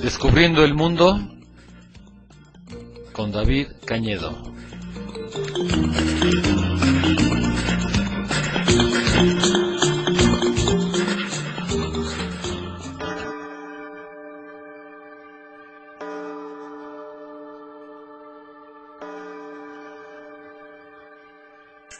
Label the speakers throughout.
Speaker 1: Descubriendo el mundo con David Cañedo.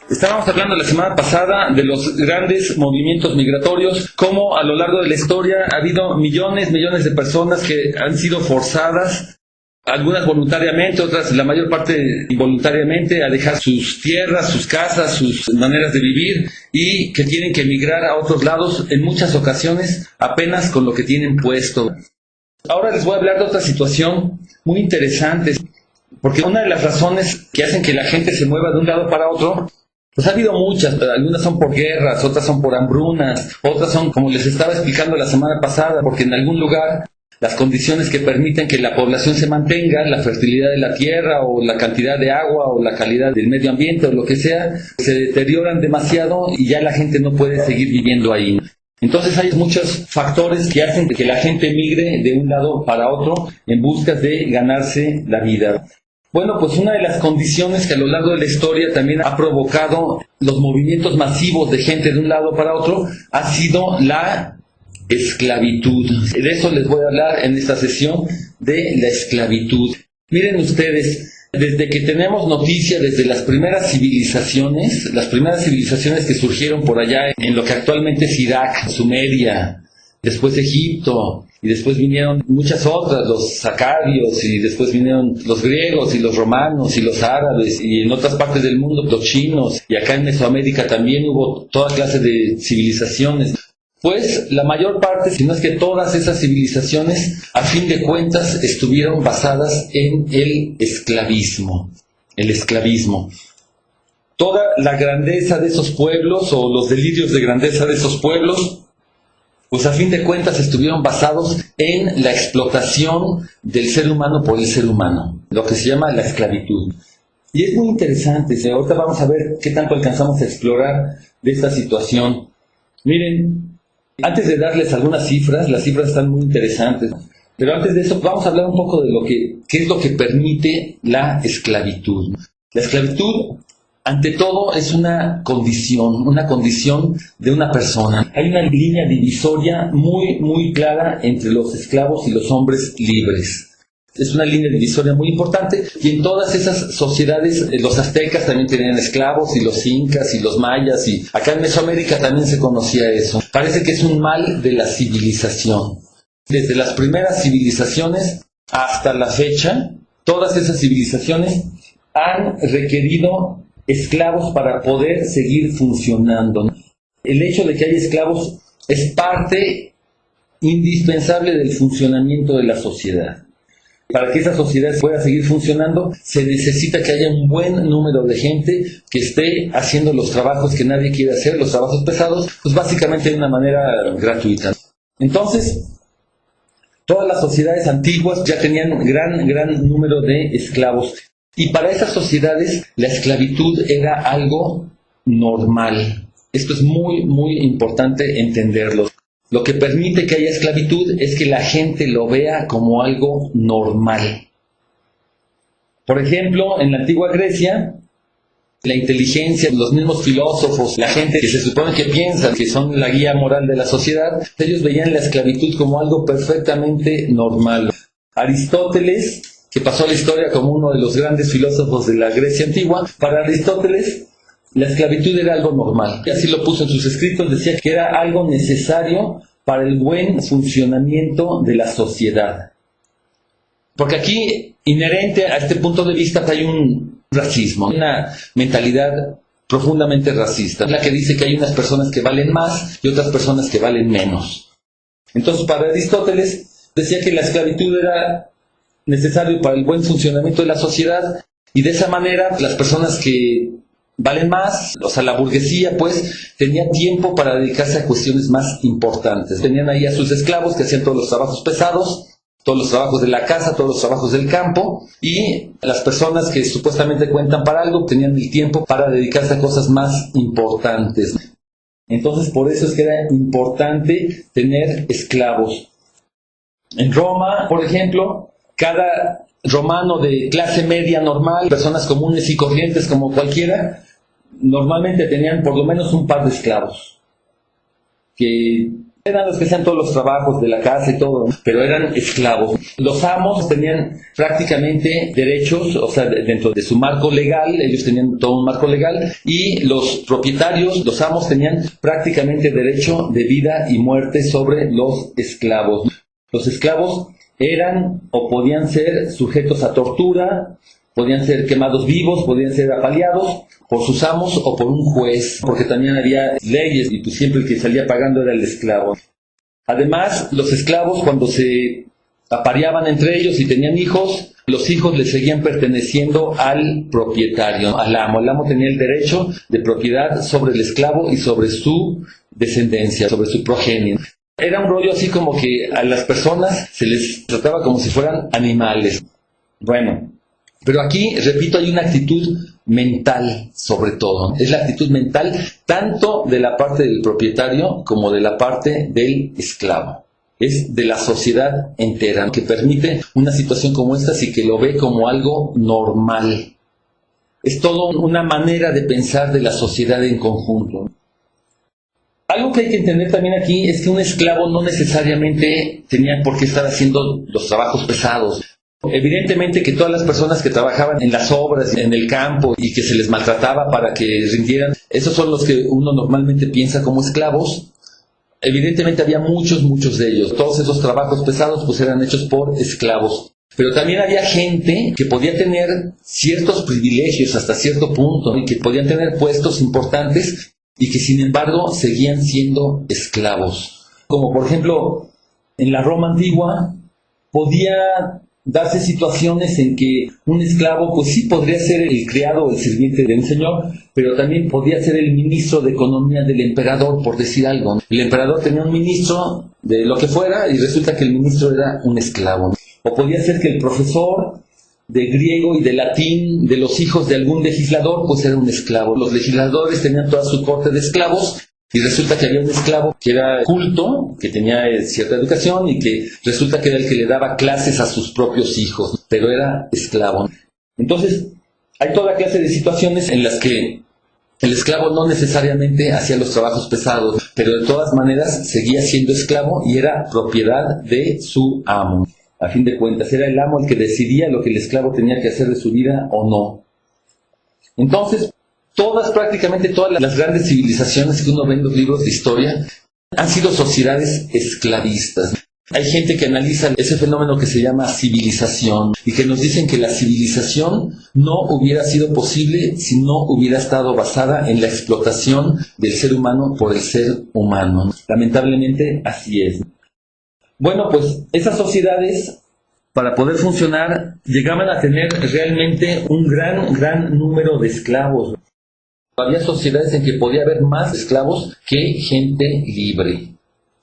Speaker 2: Estábamos hablando la semana pasada de los grandes movimientos migratorios, cómo a lo largo de la historia ha habido millones de personas que han sido forzadas, algunas voluntariamente, otras la mayor parte involuntariamente, a dejar sus tierras, sus casas, sus maneras de vivir, y que tienen que emigrar a otros lados, en muchas ocasiones apenas con lo que tienen puesto. Ahora les voy a hablar de otra situación muy interesante, porque una de las razones que hacen que la gente se mueva de un lado para otro, pues ha habido muchas, pero algunas son por guerras, otras son por hambrunas, otras son, como les estaba explicando la semana pasada, porque en algún lugar las condiciones que permiten que la población se mantenga, la fertilidad de la tierra o la cantidad de agua o la calidad del medio ambiente o lo que sea, se deterioran demasiado y ya la gente no puede seguir viviendo ahí. Entonces hay muchos factores que hacen que la gente migre de un lado para otro en busca de ganarse la vida. Bueno, pues una de las condiciones que a lo largo de la historia también ha provocado los movimientos masivos de gente de un lado para otro ha sido la esclavitud. De eso les voy a hablar en esta sesión, de la esclavitud. Miren ustedes, desde que tenemos noticia, desde las primeras civilizaciones que surgieron por allá en lo que actualmente es Irak, Sumeria, después Egipto, y después vinieron muchas otras, los sacadios, y después vinieron los griegos y los romanos y los árabes, y en otras partes del mundo los chinos, y acá en Mesoamérica también hubo toda clase de civilizaciones. Pues la mayor parte, si no es que todas esas civilizaciones, a fin de cuentas, estuvieron basadas en el esclavismo. El esclavismo. Toda la grandeza de esos pueblos, o los delirios de grandeza de esos pueblos, pues a fin de cuentas estuvieron basados en la explotación del ser humano por el ser humano, lo que se llama la esclavitud. Y es muy interesante, ahorita vamos a ver qué tanto alcanzamos a explorar de esta situación. Miren, antes de darles algunas cifras, las cifras están muy interesantes, pero antes de eso vamos a hablar un poco de qué es lo que permite la esclavitud. La esclavitud, ante todo, es una condición de una persona. Hay una línea divisoria muy clara entre los esclavos y los hombres libres. Es una línea divisoria muy importante, y en todas esas sociedades, los aztecas también tenían esclavos, y los incas, y los mayas, y acá en Mesoamérica también se conocía eso. Parece que es un mal de la civilización. Desde las primeras civilizaciones hasta la fecha, todas esas civilizaciones han requerido esclavos para poder seguir funcionando. El hecho de que haya esclavos es parte indispensable del funcionamiento de la sociedad. Para que esa sociedad pueda seguir funcionando, se necesita que haya un buen número de gente que esté haciendo los trabajos que nadie quiere hacer, los trabajos pesados, pues básicamente de una manera gratuita. Entonces, todas las sociedades antiguas ya tenían gran número de esclavos. Y para esas sociedades la esclavitud era algo normal. Esto es muy importante entenderlo. Lo que permite que haya esclavitud es que la gente lo vea como algo normal. Por ejemplo, en la antigua Grecia, la inteligencia, los mismos filósofos, la gente que se supone que piensa que son la guía moral de la sociedad, ellos veían la esclavitud como algo perfectamente normal. Aristóteles, que pasó a la historia como uno de los grandes filósofos de la Grecia antigua, para Aristóteles la esclavitud era algo normal. Y así lo puso en sus escritos, decía que era algo necesario para el buen funcionamiento de la sociedad. Porque aquí, inherente a este punto de vista, hay un racismo, una mentalidad profundamente racista, la que dice que hay unas personas que valen más y otras personas que valen menos. Entonces, para Aristóteles, decía que la esclavitud era necesario para el buen funcionamiento de la sociedad, y de esa manera las personas que valen más, o sea, la burguesía, pues, tenía tiempo para dedicarse a cuestiones más importantes. Tenían ahí a sus esclavos que hacían todos los trabajos pesados, todos los trabajos de la casa, todos los trabajos del campo, y las personas que supuestamente cuentan para algo tenían el tiempo para dedicarse a cosas más importantes. Entonces, por eso es que era importante tener esclavos. En Roma, por ejemplo, cada romano de clase media normal, personas comunes y corrientes como cualquiera, normalmente tenían por lo menos un par de esclavos, que eran los que hacían todos los trabajos de la casa y todo, pero eran esclavos. Los amos tenían prácticamente derechos, o sea, dentro de su marco legal, ellos tenían todo un marco legal, y los propietarios, los amos, tenían prácticamente derecho de vida y muerte sobre los esclavos. Los esclavos eran o podían ser sujetos a tortura, podían ser quemados vivos, podían ser apaleados por sus amos o por un juez, porque también había leyes y pues siempre el que salía pagando era el esclavo. Además, los esclavos, cuando se apareaban entre ellos y tenían hijos, los hijos les seguían perteneciendo al propietario, al amo. El amo tenía el derecho de propiedad sobre el esclavo y sobre su descendencia, sobre su progenie. Era un rollo así como que a las personas se les trataba como si fueran animales. Bueno, pero aquí, repito, hay una actitud mental sobre todo. Es la actitud mental tanto de la parte del propietario como de la parte del esclavo. Es de la sociedad entera que permite una situación como esta y que lo ve como algo normal. Es todo una manera de pensar de la sociedad en conjunto. Algo que hay que entender también aquí es que un esclavo no necesariamente tenía por qué estar haciendo los trabajos pesados. Evidentemente que todas las personas que trabajaban en las obras, en el campo y que se les maltrataba para que rindieran, esos son los que uno normalmente piensa como esclavos. Evidentemente había muchos de ellos. Todos esos trabajos pesados pues eran hechos por esclavos. Pero también había gente que podía tener ciertos privilegios hasta cierto punto y que podían tener puestos importantes y que sin embargo seguían siendo esclavos. Como por ejemplo, en la Roma antigua podía darse situaciones en que un esclavo pues sí podría ser el criado o el sirviente de un señor, pero también podía ser el ministro de economía del emperador, por decir algo. El emperador tenía un ministro de lo que fuera y resulta que el ministro era un esclavo. O podía ser que el profesor de griego y de latín de los hijos de algún legislador pues era un esclavo. Los legisladores tenían toda su corte de esclavos y resulta que había un esclavo que era culto, que tenía cierta educación y que resulta que era el que le daba clases a sus propios hijos, pero era esclavo. Entonces hay toda clase de situaciones en las que el esclavo no necesariamente hacía los trabajos pesados, pero de todas maneras seguía siendo esclavo y era propiedad de su amo. A fin de cuentas, era el amo el que decidía lo que el esclavo tenía que hacer de su vida o no. Entonces, prácticamente todas las grandes civilizaciones que uno ve en los libros de historia han sido sociedades esclavistas. Hay gente que analiza ese fenómeno que se llama civilización y que nos dicen que la civilización no hubiera sido posible si no hubiera estado basada en la explotación del ser humano por el ser humano. Lamentablemente, así es. Bueno, pues esas sociedades, para poder funcionar, llegaban a tener realmente un gran número de esclavos. Había sociedades en que podía haber más esclavos que gente libre,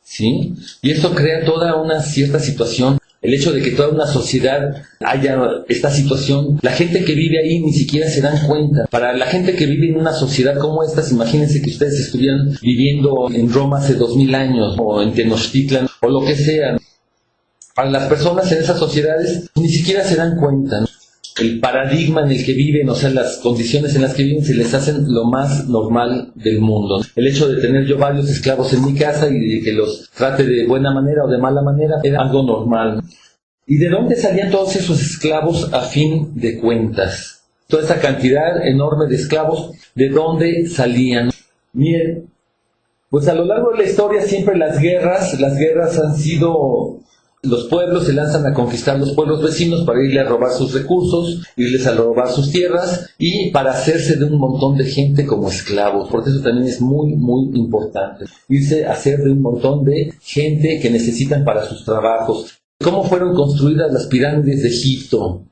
Speaker 2: ¿sí? Y esto crea toda una cierta situación. El hecho de que toda una sociedad haya esta situación, la gente que vive ahí ni siquiera se dan cuenta. Para la gente que vive en una sociedad como esta, imagínense que ustedes estuvieran viviendo en Roma hace 2000 años, o en Tenochtitlan, o lo que sea. Para las personas en esas sociedades ni siquiera se dan cuenta, ¿no? El paradigma en el que viven, o sea, las condiciones en las que viven, se les hacen lo más normal del mundo. El hecho de tener yo varios esclavos en mi casa y de que los trate de buena manera o de mala manera era algo normal. ¿Y de dónde salían todos esos esclavos a fin de cuentas? Toda esa cantidad enorme de esclavos, ¿de dónde salían? Miren, pues a lo largo de la historia siempre las guerras han sido... Los pueblos se lanzan a conquistar los pueblos vecinos para irle a robar sus recursos, irles a robar sus tierras y para hacerse de un montón de gente como esclavos. Por eso también es muy importante irse a hacer de un montón de gente que necesitan para sus trabajos. ¿Cómo fueron construidas las pirámides de Egipto?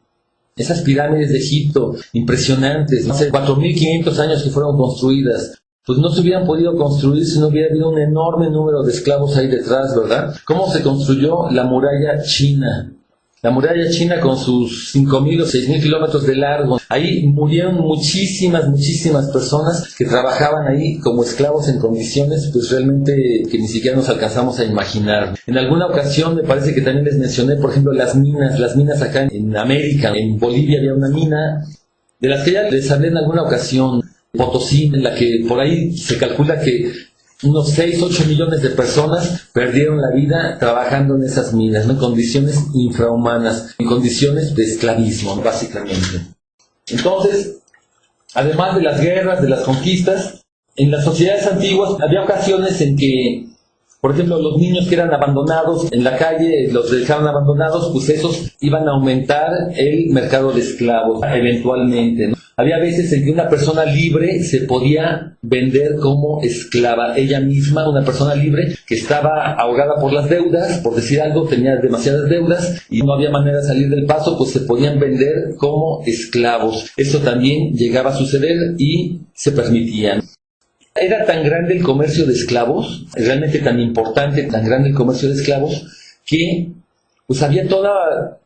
Speaker 2: Esas pirámides de Egipto, impresionantes, hace 4500 años que fueron construidas. pues no se hubieran podido construir si no hubiera habido un enorme número de esclavos ahí detrás, ¿verdad? ¿Cómo se construyó la muralla china? La muralla china con sus 5.000 o 6.000 kilómetros de largo. Ahí murieron muchísimas personas que trabajaban ahí como esclavos en condiciones pues realmente que ni siquiera nos alcanzamos a imaginar. En alguna ocasión me parece que también les mencioné, por ejemplo, las minas acá en América. En Bolivia había una mina de las que ya les hablé en alguna ocasión, Potosí, en la que por ahí se calcula que unos 6-8 millones de personas perdieron la vida trabajando en esas minas, ¿no? En condiciones infrahumanas, en condiciones de esclavismo, básicamente. Entonces, además de las guerras, de las conquistas, en las sociedades antiguas había ocasiones en que, por ejemplo, los niños que eran abandonados en la calle, los dejaban abandonados, pues esos iban a aumentar el mercado de esclavos, eventualmente, ¿no? Había veces en que una persona libre se podía vender como esclava, ella misma, una persona libre que estaba ahogada por las deudas, por decir algo, tenía demasiadas deudas y no había manera de salir del paso, pues se podían vender como esclavos. Eso también llegaba a suceder y se permitían. Era tan grande el comercio de esclavos, realmente tan importante, tan grande el comercio de esclavos, que pues había toda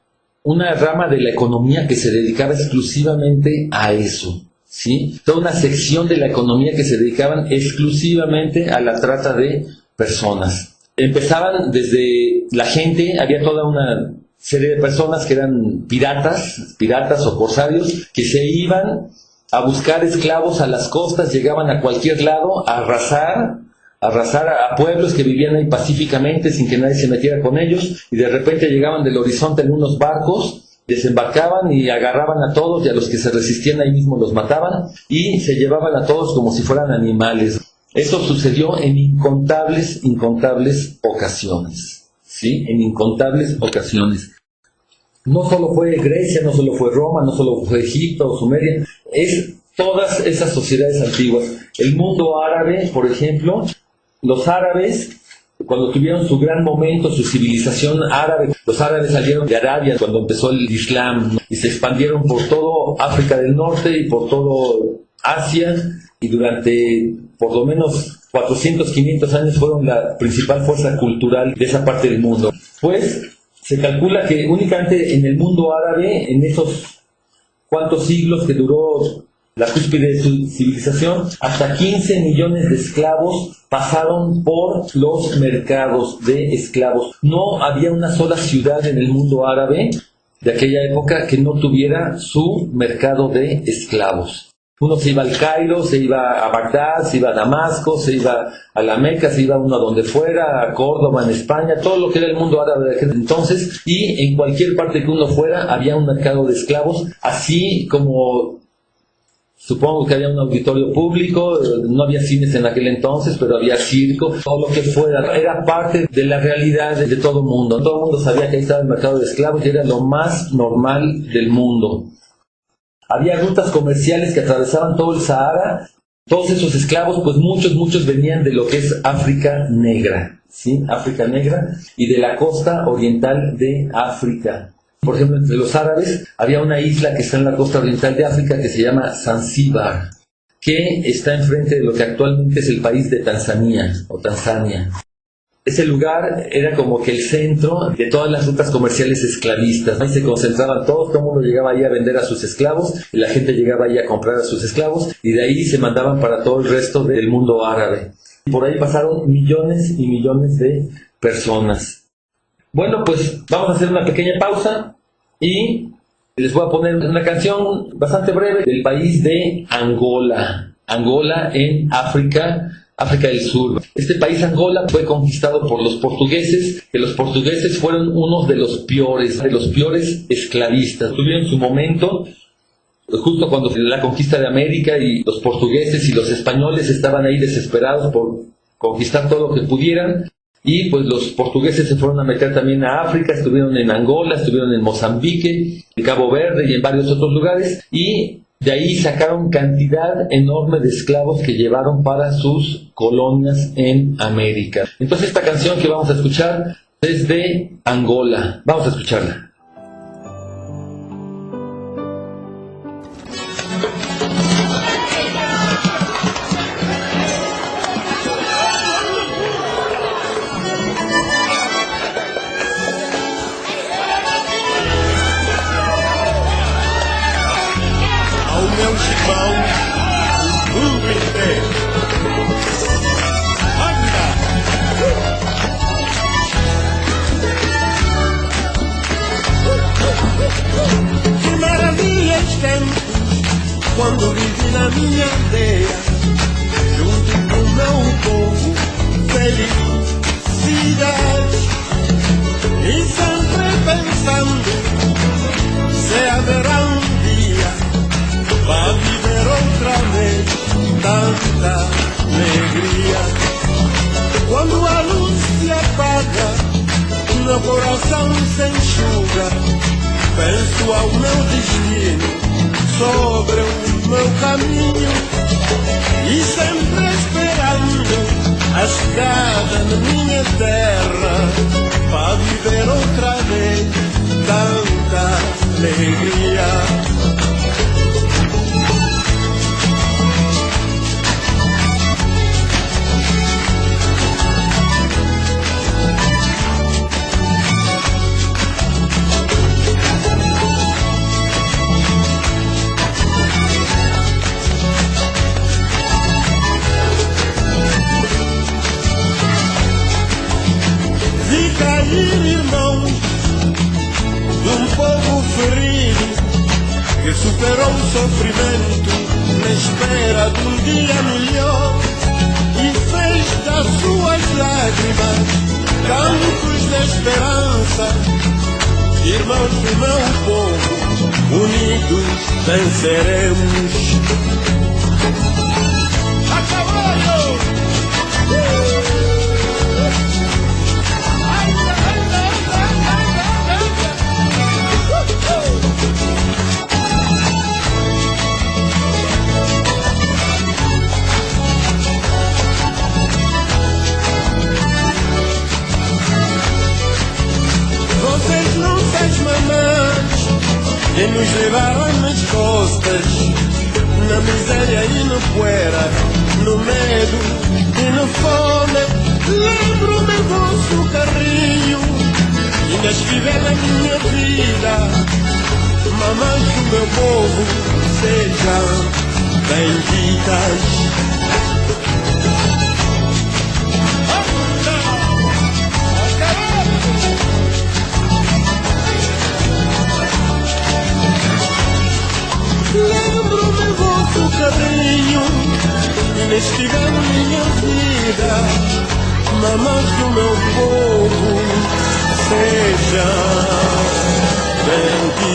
Speaker 2: una rama de la economía que se dedicaba exclusivamente a eso, ¿sí? Toda una sección de la economía que se dedicaban exclusivamente a la trata de personas. Empezaban desde la gente, había toda una serie de personas que eran piratas o corsarios, que se iban a buscar esclavos a las costas, llegaban a cualquier lado a arrasar a pueblos que vivían ahí pacíficamente sin que nadie se metiera con ellos, y de repente llegaban del horizonte en unos barcos, desembarcaban y agarraban a todos, y a los que se resistían ahí mismo los mataban y se llevaban a todos como si fueran animales. Eso sucedió en incontables ocasiones, ¿sí? En incontables ocasiones. No solo fue Grecia, no solo fue Roma, no solo fue Egipto o Sumeria, es todas esas sociedades antiguas. El mundo árabe, por ejemplo, los árabes, cuando tuvieron su gran momento, su civilización árabe, los árabes salieron de Arabia cuando empezó el Islam, ¿no? Y se expandieron por todo África del Norte y por todo Asia, y durante por lo menos 400, 500 años fueron la principal fuerza cultural de esa parte del mundo. Pues se calcula que únicamente en el mundo árabe, en esos cuantos siglos que duró la cúspide de su civilización, hasta 15 millones de esclavos pasaron por los mercados de esclavos. No había una sola ciudad en el mundo árabe de aquella época que no tuviera su mercado de esclavos. Uno se iba al Cairo, se iba a Bagdad, se iba a Damasco, se iba a la Meca, se iba uno a donde fuera, a Córdoba, en España, todo lo que era el mundo árabe de aquel entonces, y en cualquier parte que uno fuera había un mercado de esclavos, así como supongo que había un auditorio público, no había cines en aquel entonces, pero había circo, todo lo que fuera, era parte de la realidad de todo el mundo. Todo el mundo sabía que ahí estaba el mercado de esclavos y era lo más normal del mundo. Había rutas comerciales que atravesaban todo el Sahara. Todos esos esclavos, pues muchos venían de lo que es África Negra, ¿sí? África Negra y de la costa oriental de África. Por ejemplo, entre los árabes había una isla que está en la costa oriental de África que se llama Zanzíbar, que está enfrente de lo que actualmente es el país de Tanzania o Tanzania. Ese lugar era como que el centro de todas las rutas comerciales esclavistas. Ahí se concentraban todos, todo el mundo llegaba ahí a vender a sus esclavos, y la gente llegaba ahí a comprar a sus esclavos, y de ahí se mandaban para todo el resto del mundo árabe. Por ahí pasaron millones y millones de personas. Bueno, pues vamos a hacer una pequeña pausa y les voy a poner una canción bastante breve del país de Angola. Angola en África del Sur. Este país, Angola, fue conquistado por los portugueses, que los portugueses fueron unos de los peores esclavistas. Tuvieron su momento justo cuando la conquista de América, y los portugueses y los españoles estaban ahí desesperados por conquistar todo lo que pudieran, y pues los portugueses se fueron a meter también a África, estuvieron en Angola, estuvieron en Mozambique, en Cabo Verde y en varios otros lugares, y de ahí sacaron cantidad enorme de esclavos que llevaron para sus colonias en América. Entonces esta canción que vamos a escuchar es de Angola. Vamos a escucharla.
Speaker 3: na minha aldeia, junto com o meu povo, felicidade. E sempre pensando se haverá um dia para viver outra vez tanta alegria. Quando a luz se apaga, meu coração se enxuga. Penso ao meu destino, sobre o meu caminho, e sempre esperando a chegada na minha terra, para viver outra vez tanta alegria. Irmão de um povo ferido que superou o sofrimento na espera de um dia melhor e fez das suas lágrimas cantos de esperança. Irmãos do meu povo, unidos venceremos. A cavalho! E nos levaram nas costas, na miséria e no poeira, no medo e no fome. Lembro-me do vosso carinho, ainda estive na minha vida. Mamães do meu povo, sejam benditas. Lembro-me do vosso carinho, investigando minha vida. Mamães do meu povo, sejam benditas.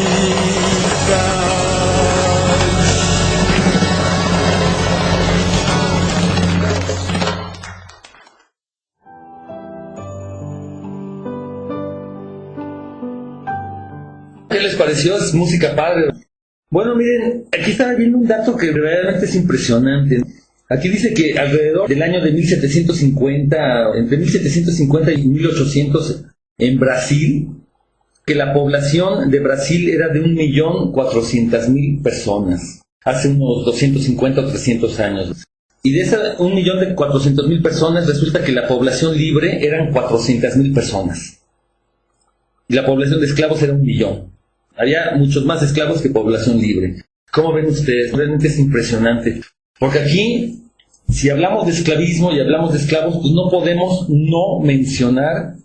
Speaker 2: ¿Qué les pareció? Es música padre. Bueno, miren, aquí estaba viendo un dato que verdaderamente es impresionante. Aquí dice que alrededor del año de 1750, entre 1750 y 1800, en Brasil, que la población de Brasil era de 1.400.000 personas, hace unos 250 o 300 años. Y de esas 1.400.000 personas, resulta que la población libre eran 400.000 personas. Y la población de esclavos era 1.000.000. Había muchos más esclavos que población libre. ¿Cómo ven ustedes? Realmente es impresionante. Porque aquí, si hablamos de esclavismo y hablamos de esclavos, pues no podemos no mencionar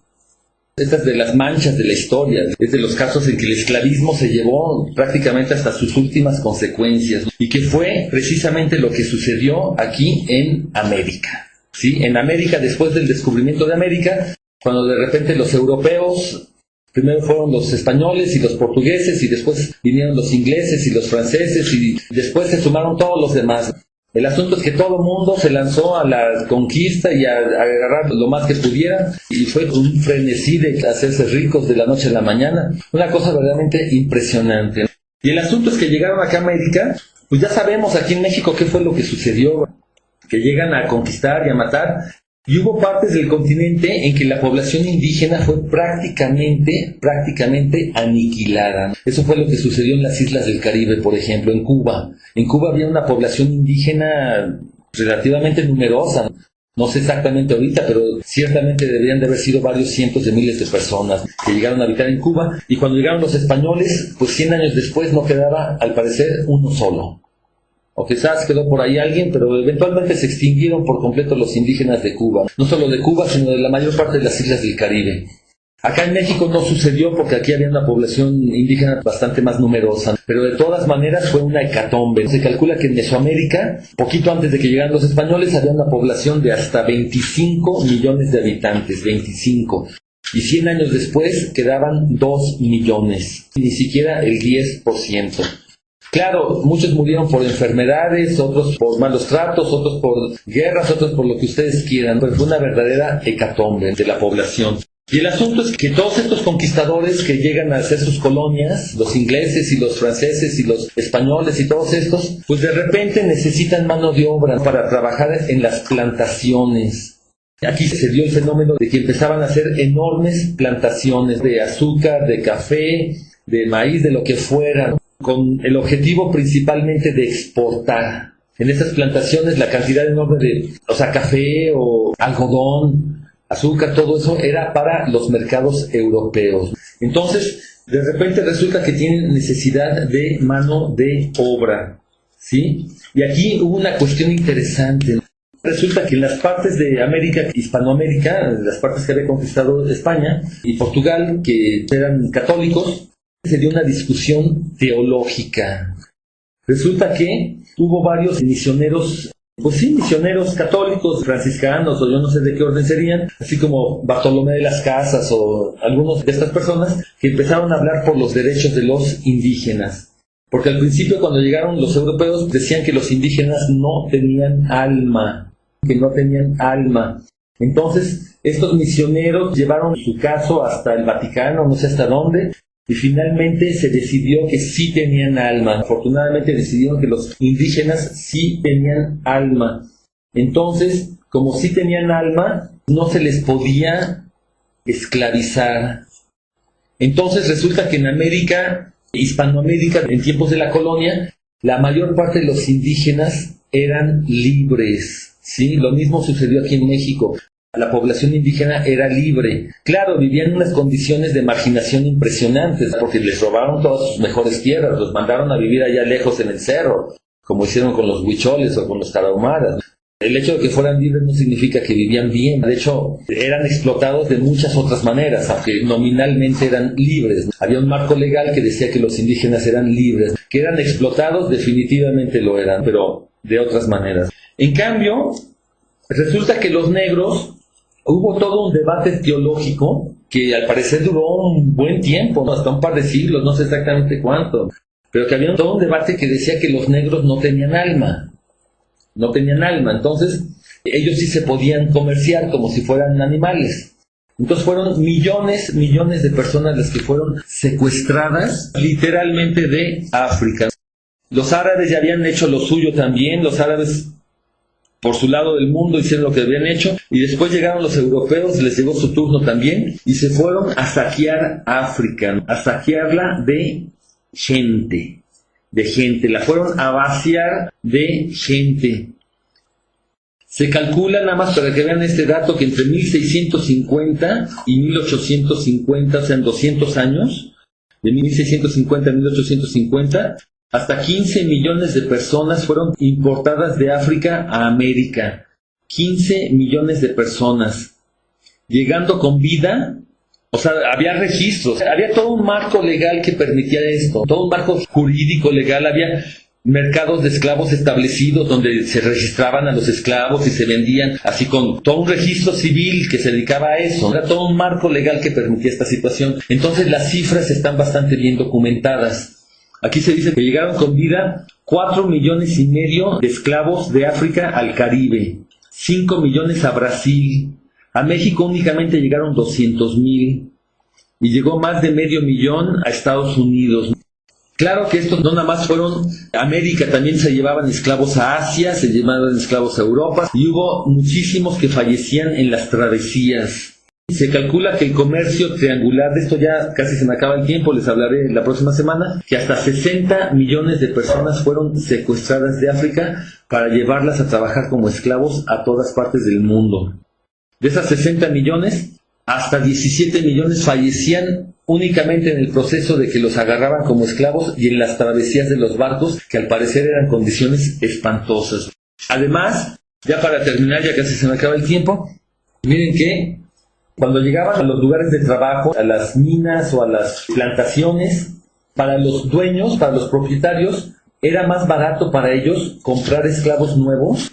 Speaker 2: estas de las manchas de la historia. Es de los casos en que el esclavismo se llevó prácticamente hasta sus últimas consecuencias. Y que fue precisamente lo que sucedió aquí en América. ¿Sí? En América, después del descubrimiento de América, cuando de repente los europeos... Primero fueron los españoles y los portugueses, y después vinieron los ingleses y los franceses, y después se sumaron todos los demás. El asunto es que todo el mundo se lanzó a la conquista y a agarrar lo más que pudiera, y fue un frenesí de hacerse ricos de la noche a la mañana. Una cosa verdaderamente impresionante. Y el asunto es que llegaron acá a América, pues ya sabemos aquí en México qué fue lo que sucedió, que llegan a conquistar y a matar. Y hubo partes del continente en que la población indígena fue prácticamente aniquilada. Eso fue lo que sucedió en las islas del Caribe, por ejemplo, en Cuba. En Cuba había una población indígena relativamente numerosa. No sé exactamente ahorita, pero ciertamente deberían de haber sido varios cientos de miles de personas que llegaron a habitar en Cuba. Y cuando llegaron los españoles, pues 100 años después no quedaba, al parecer, uno solo. O quizás quedó por ahí alguien, pero eventualmente se extinguieron por completo los indígenas de Cuba. No solo de Cuba, sino de la mayor parte de las islas del Caribe. Acá en México no sucedió porque aquí había una población indígena bastante más numerosa, pero de todas maneras fue una hecatombe. Se calcula que en Mesoamérica, poquito antes de que llegaran los españoles, había una población de hasta 25 millones de habitantes, 25. Y 100 años después quedaban 2 millones, ni siquiera el 10%. Claro, muchos murieron por enfermedades, otros por malos tratos, otros por guerras, otros por lo que ustedes quieran, pero fue una verdadera hecatombe de la población. Y el asunto es que todos estos conquistadores que llegan a hacer sus colonias, los ingleses y los franceses y los españoles y todos estos, pues de repente necesitan mano de obra para trabajar en las plantaciones. Aquí se dio el fenómeno de que empezaban a hacer enormes plantaciones de azúcar, de café, de maíz, de lo que fuera, con el objetivo principalmente de exportar. En estas plantaciones la cantidad enorme de, café o algodón, azúcar, todo eso era para los mercados europeos. Entonces, de repente resulta que tienen necesidad de mano de obra, ¿sí? Y aquí hubo una cuestión interesante. Resulta que en las partes de América, Hispanoamérica, las partes que había conquistado España y Portugal, que eran católicos, se dio una discusión teológica. Resulta que hubo varios misioneros, misioneros católicos, franciscanos, o yo no sé de qué orden serían, así como Bartolomé de las Casas o algunos de estas personas, que empezaron a hablar por los derechos de los indígenas. Porque al principio, cuando llegaron los europeos, decían que los indígenas no tenían alma, Entonces, estos misioneros llevaron su caso hasta el Vaticano, no sé hasta dónde, y finalmente se decidió que sí tenían alma. Afortunadamente decidieron que los indígenas sí tenían alma. Entonces, como sí tenían alma, no se les podía esclavizar. Entonces resulta que en América, Hispanoamérica, en tiempos de la colonia, la mayor parte de los indígenas eran libres. Sí, lo mismo sucedió aquí en México. La población indígena era libre. Claro, vivían en unas condiciones de marginación impresionantes, porque les robaron todas sus mejores tierras, los mandaron a vivir allá lejos en el cerro, como hicieron con los huicholes o con los tarahumaras. El hecho de que fueran libres no significa que vivían bien. De hecho, eran explotados de muchas otras maneras, aunque nominalmente eran libres. Había un marco legal que decía que los indígenas eran libres. Que eran explotados, definitivamente lo eran, pero de otras maneras. En cambio, resulta que los negros, hubo todo un debate teológico que al parecer duró un buen tiempo, hasta un par de siglos, no sé exactamente cuánto, pero que había todo un debate que decía que los negros no tenían alma. Entonces ellos sí se podían comerciar como si fueran animales. Entonces fueron millones de personas las que fueron secuestradas literalmente de África. Los árabes ya habían hecho lo suyo también. Los árabes por su lado del mundo hicieron lo que habían hecho, y después llegaron los europeos, les llegó su turno también, y se fueron a saquear África, a saquearla de gente, la fueron a vaciar de gente. Se calcula, nada más para que vean este dato, que entre 1650 y 1850, o sea, en 200 años, de 1650 a 1850, hasta 15 millones de personas fueron importadas de África a América. 15 millones de personas. Llegando con vida, había registros, había todo un marco legal que permitía esto, todo un marco jurídico legal, había mercados de esclavos establecidos donde se registraban a los esclavos y se vendían, así con todo un registro civil que se dedicaba a eso. Era todo un marco legal que permitía esta situación. Entonces las cifras están bastante bien documentadas. Aquí se dice que llegaron con vida 4,5 millones de esclavos de África al Caribe, 5 millones a Brasil, a México únicamente llegaron 200,000 y llegó más de 500,000 a Estados Unidos. Claro que estos no nada más fueron a América, también se llevaban esclavos a Asia, se llevaban esclavos a Europa, y hubo muchísimos que fallecían en las travesías. Se calcula que el comercio triangular, de esto ya casi se me acaba el tiempo, les hablaré la próxima semana, que hasta 60 millones de personas fueron secuestradas de África para llevarlas a trabajar como esclavos a todas partes del mundo. De esas 60 millones, hasta 17 millones fallecían únicamente en el proceso de que los agarraban como esclavos y en las travesías de los barcos, que al parecer eran condiciones espantosas. Además, ya para terminar, ya casi se me acaba el tiempo, miren que Cuando llegaban a los lugares de trabajo, a las minas o a las plantaciones, para los dueños, para los propietarios, era más barato para ellos comprar esclavos nuevos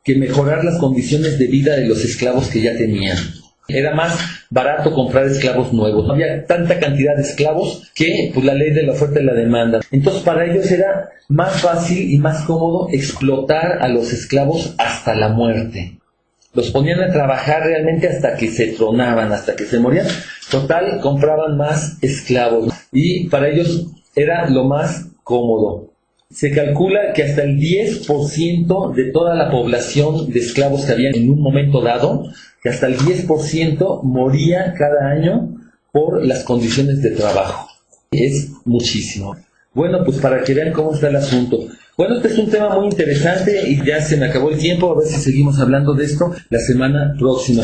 Speaker 2: que mejorar las condiciones de vida de los esclavos que ya tenían. Era más barato comprar esclavos nuevos. No había tanta cantidad de esclavos que pues, la ley de la oferta y la demanda. Entonces para ellos era más fácil y más cómodo explotar a los esclavos hasta la muerte. Los ponían a trabajar realmente hasta que se tronaban, hasta que se morían. Total, compraban más esclavos. Y para ellos era lo más cómodo. Se calcula que hasta el 10% de toda la población de esclavos que había en un momento dado, que hasta el 10% moría cada año por las condiciones de trabajo. Es muchísimo. Bueno, pues para que vean cómo está el asunto. Bueno, este es un tema muy interesante y ya se me acabó el tiempo. A ver si seguimos hablando de esto la semana próxima.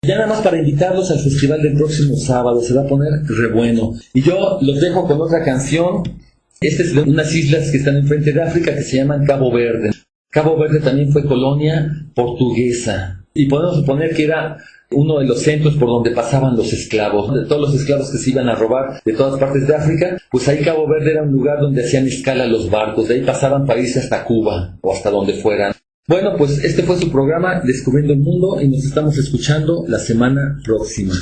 Speaker 2: Ya nada más para invitarlos al festival del próximo sábado. Se va a poner re bueno. Y yo los dejo con otra canción. Esta es de unas islas que están enfrente de África que se llaman Cabo Verde. Cabo Verde también fue colonia portuguesa. Y podemos suponer que era uno de los centros por donde pasaban los esclavos. De todos los esclavos que se iban a robar de todas partes de África, pues ahí Cabo Verde era un lugar donde hacían escala los barcos. De ahí pasaban para irse hasta Cuba o hasta donde fueran. Bueno, pues este fue su programa Descubriendo el Mundo y nos estamos escuchando la semana próxima.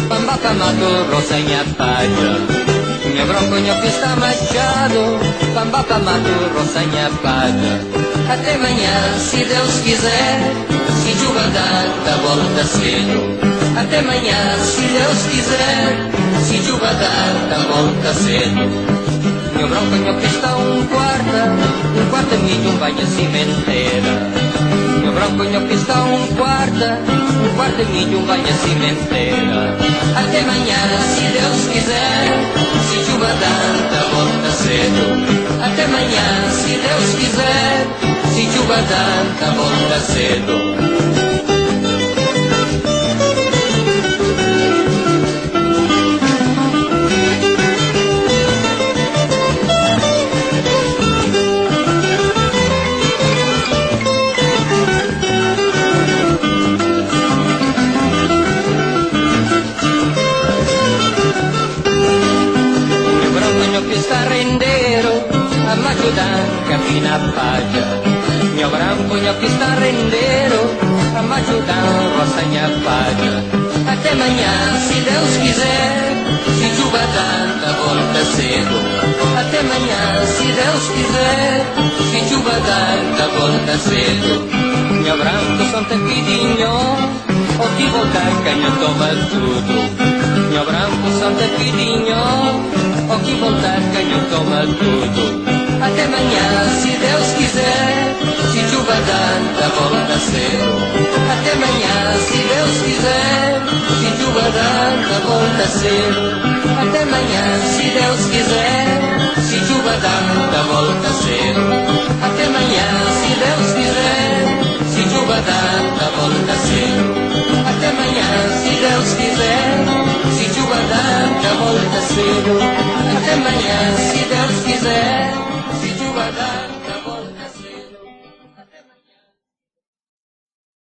Speaker 3: Pambacamato, rosanha palha. Meu bronconho que está machado, pambacamato, rosanha palha. Até amanhã, se Deus quiser, se chuva da volta cedo. Até amanhã, se Deus quiser, se chuva da volta cedo. Meu bronconho que está um quarto milho, banho cimenteira. Meu bronconho que está um quarto milho, banho cimenteira. Até amanhã, se Deus quiser, se chuva da volta cedo. Até amanhã, se Deus quiser, se chuva da volta cedo. Fina palha, meu branco que está rendeiro, a me ajudar roçanha palha. Até amanhã, se Deus quiser, se chuva tanta volta cedo. Até amanhã, se Deus quiser, se chuva tanta volta cedo. Meu branco são tapidinho, o que voltar canha toma tudo. Meu branco são tapidinho, o que voltar canha toma tudo. Até amanhã, se Deus quiser, se chuva tanta volta cedo. Até amanhã, se Deus quiser, se chuva tanta volta cedo. Até amanhã, se Deus quiser, se chuva tanta volta cedo. Até amanhã, se Deus quiser, se chuva tanta volta cedo. Até amanhã, se Deus quiser, se chuva tanta volta cedo. Até amanhã.